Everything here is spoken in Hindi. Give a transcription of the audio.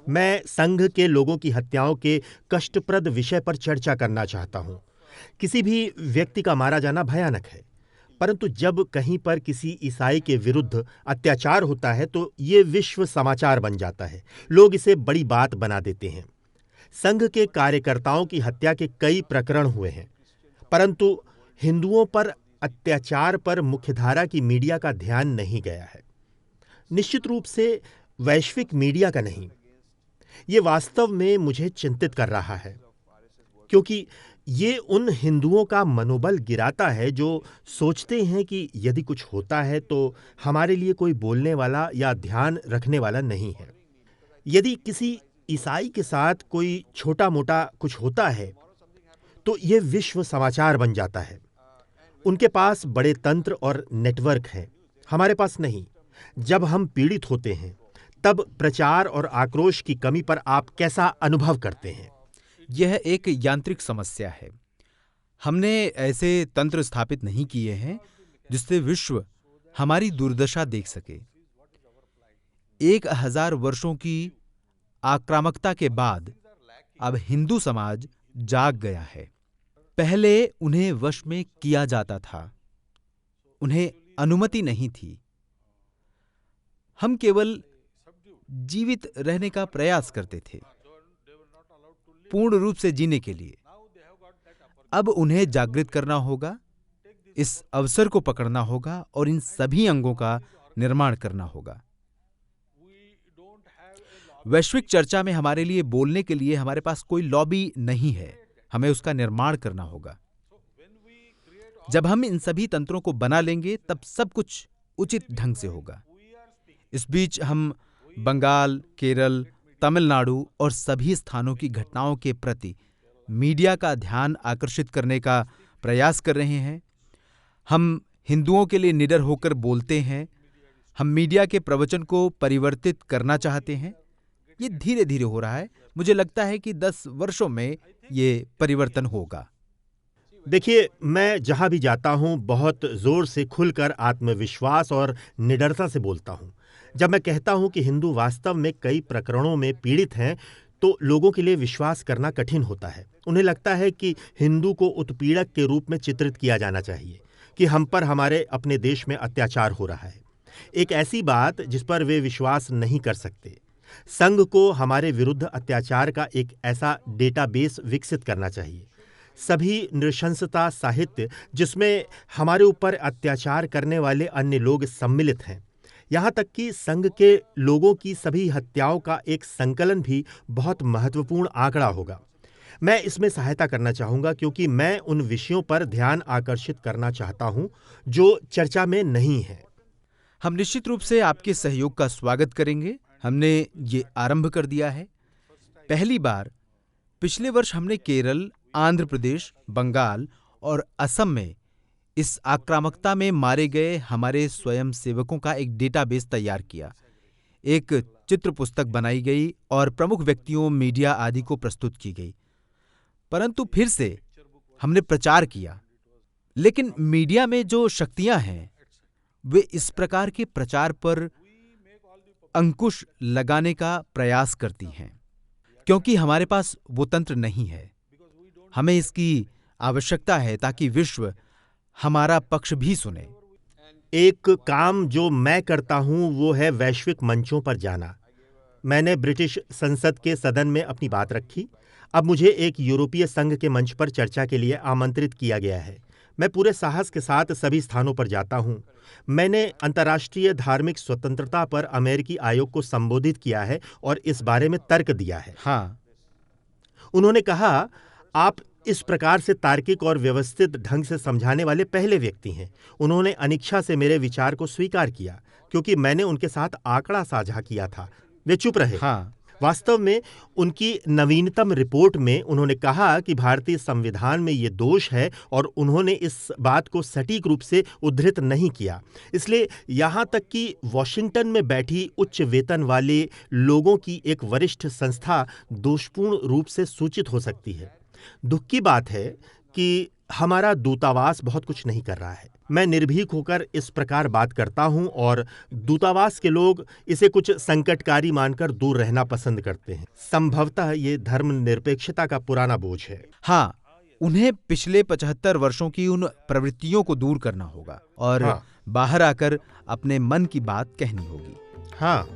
मैं संघ के लोगों की हत्याओं के कष्टप्रद विषय पर चर्चा करना चाहता हूं। किसी भी व्यक्ति का मारा जाना भयानक है, परंतु जब कहीं पर किसी ईसाई के विरुद्ध अत्याचार होता है तो ये विश्व समाचार बन जाता है। लोग इसे बड़ी बात बना देते हैं। संघ के कार्यकर्ताओं की हत्या के कई प्रकरण हुए हैं, परंतु हिंदुओं पर अत्याचार पर मुख्यधारा की मीडिया का ध्यान नहीं गया है। निश्चित रूप से वैश्विक मीडिया का नहीं। ये वास्तव में मुझे चिंतित कर रहा है, क्योंकि ये उन हिंदुओं का मनोबल गिराता है जो सोचते हैं कि यदि कुछ होता है तो हमारे लिए कोई बोलने वाला या ध्यान रखने वाला नहीं है। यदि किसी ईसाई के साथ कोई छोटा-मोटा कुछ होता है, तो ये विश्व समाचार बन जाता है। उनके पास बड़े तंत्र और नेटवर्क हैं, हमारे पास नहीं। जब हम पीड़ित होते हैं, तब प्रचार और आक्रोश की कमी पर आप कैसा अनुभव करते हैं? यह एक यांत्रिक समस्या है। हमने ऐसे तंत्र स्थापित नहीं किए हैं जिससे विश्व हमारी दुर्दशा देख सके। 1000 वर्षों की आक्रामकता के बाद अब हिंदू समाज जाग गया है। पहले उन्हें वश में किया जाता था, उन्हें अनुमति नहीं थी। हम केवल जीवित रहने का प्रयास करते थे, पूर्ण रूप से जीने के लिए। अब उन्हें जागृत करना होगा, इस अवसर को पकड़ना होगा और इन सभी अंगों का निर्माण करना होगा। वैश्विक चर्चा में हमारे लिए बोलने के लिए हमारे पास कोई लॉबी नहीं है, हमें उसका निर्माण करना होगा। जब हम इन सभी तंत्रों को बना लेंगे तब सब कुछ उचित ढंग से होगा। इस बीच हम बंगाल, केरल, तमिलनाडु और सभी स्थानों की घटनाओं के प्रति मीडिया का ध्यान आकर्षित करने का प्रयास कर रहे हैं। हम हिंदुओं के लिए निडर होकर बोलते हैं। हम मीडिया के प्रवचन को परिवर्तित करना चाहते हैं। ये धीरे धीरे हो रहा है। मुझे लगता है कि 10 वर्षों में ये परिवर्तन होगा। देखिए, मैं जहां भी जाता हूं बहुत जोर से खुलकर आत्मविश्वास और निडरता से बोलता हूं। जब मैं कहता हूं कि हिंदू वास्तव में कई प्रकरणों में पीड़ित हैं, तो लोगों के लिए विश्वास करना कठिन होता है। उन्हें लगता है कि हिंदू को उत्पीड़क के रूप में चित्रित किया जाना चाहिए, कि हम पर हमारे अपने देश में अत्याचार हो रहा है। एक ऐसी बात जिस पर वे विश्वास नहीं कर सकते। संघ को हमारे विरुद्ध अत्याचार का एक ऐसा डेटाबेस विकसित करना चाहिए। सभी नृशंसता साहित्य जिसमें हमारे ऊपर अत्याचार करने वाले अन्य लोग सम्मिलित हैं, यहाँ तक कि संघ के लोगों की सभी हत्याओं का एक संकलन भी बहुत महत्वपूर्ण आंकड़ा होगा। मैं इसमें सहायता करना चाहूँगा, क्योंकि मैं उन विषयों पर ध्यान आकर्षित करना चाहता हूँ जो चर्चा में नहीं है। हम निश्चित रूप से आपके सहयोग का स्वागत करेंगे। हमने ये आरंभ कर दिया है। पहली बार पिछले वर्ष हमने केरल, आंध्र प्रदेश, बंगाल और असम में इस आक्रामकता में मारे गए हमारे स्वयं सेवकों का एक डेटाबेस तैयार किया। एक चित्र पुस्तक बनाई गई और प्रमुख व्यक्तियों, मीडिया आदि को प्रस्तुत की गई। परंतु फिर से हमने प्रचार किया। लेकिन मीडिया में जो शक्तियां हैं, वे इस प्रकार के प्रचार पर अंकुश लगाने का प्रयास करती हैं, क्योंकि हमारे पास वो तंत्र नहीं है। हमें इसकी आवश्यकता है ताकि विश्व हमारा पक्ष भी सुने। एक काम जो मैं करता हूं वो है वैश्विक मंचों पर जाना। मैंने ब्रिटिश संसद के सदन में अपनी बात रखी। अब मुझे एक यूरोपीय संघ के मंच पर चर्चा के लिए आमंत्रित किया गया है। मैं पूरे साहस के साथ सभी स्थानों पर जाता हूं। मैंने अंतर्राष्ट्रीय धार्मिक स्वतंत्रता पर अमेरिकी आयोग को संबोधित किया है और इस बारे में तर्क दिया है। हाँ, उन्होंने कहा, आप इस प्रकार से तार्किक और व्यवस्थित ढंग से समझाने वाले पहले व्यक्ति हैं। उन्होंने अनिच्छा से मेरे विचार को स्वीकार किया, क्योंकि मैंने उनके साथ आंकड़ा साझा किया था। वे चुप रहे। हाँ, वास्तव में उनकी नवीनतम रिपोर्ट में उन्होंने कहा कि भारतीय संविधान में ये दोष है और उन्होंने इस बात को सटीक रूप से उद्धृत नहीं किया। इसलिए यहाँ तक कि वॉशिंगटन में बैठी उच्च वेतन वाले लोगों की एक वरिष्ठ संस्था दोषपूर्ण रूप से सूचित हो सकती है। दुख की बात है कि हमारा दूतावास बहुत कुछ नहीं कर रहा है। मैं निर्भीक होकर इस प्रकार बात करता हूं और दूतावास के लोग इसे कुछ संकटकारी मानकर दूर रहना पसंद करते हैं। संभवतः ये धर्मनिरपेक्षता का पुराना बोझ है। हाँ, उन्हें पिछले 75 वर्षों की उन प्रवृत्तियों को दूर करना होगा और हाँ। बाहर आकर अपने मन की बात कहनी होगी। हाँ,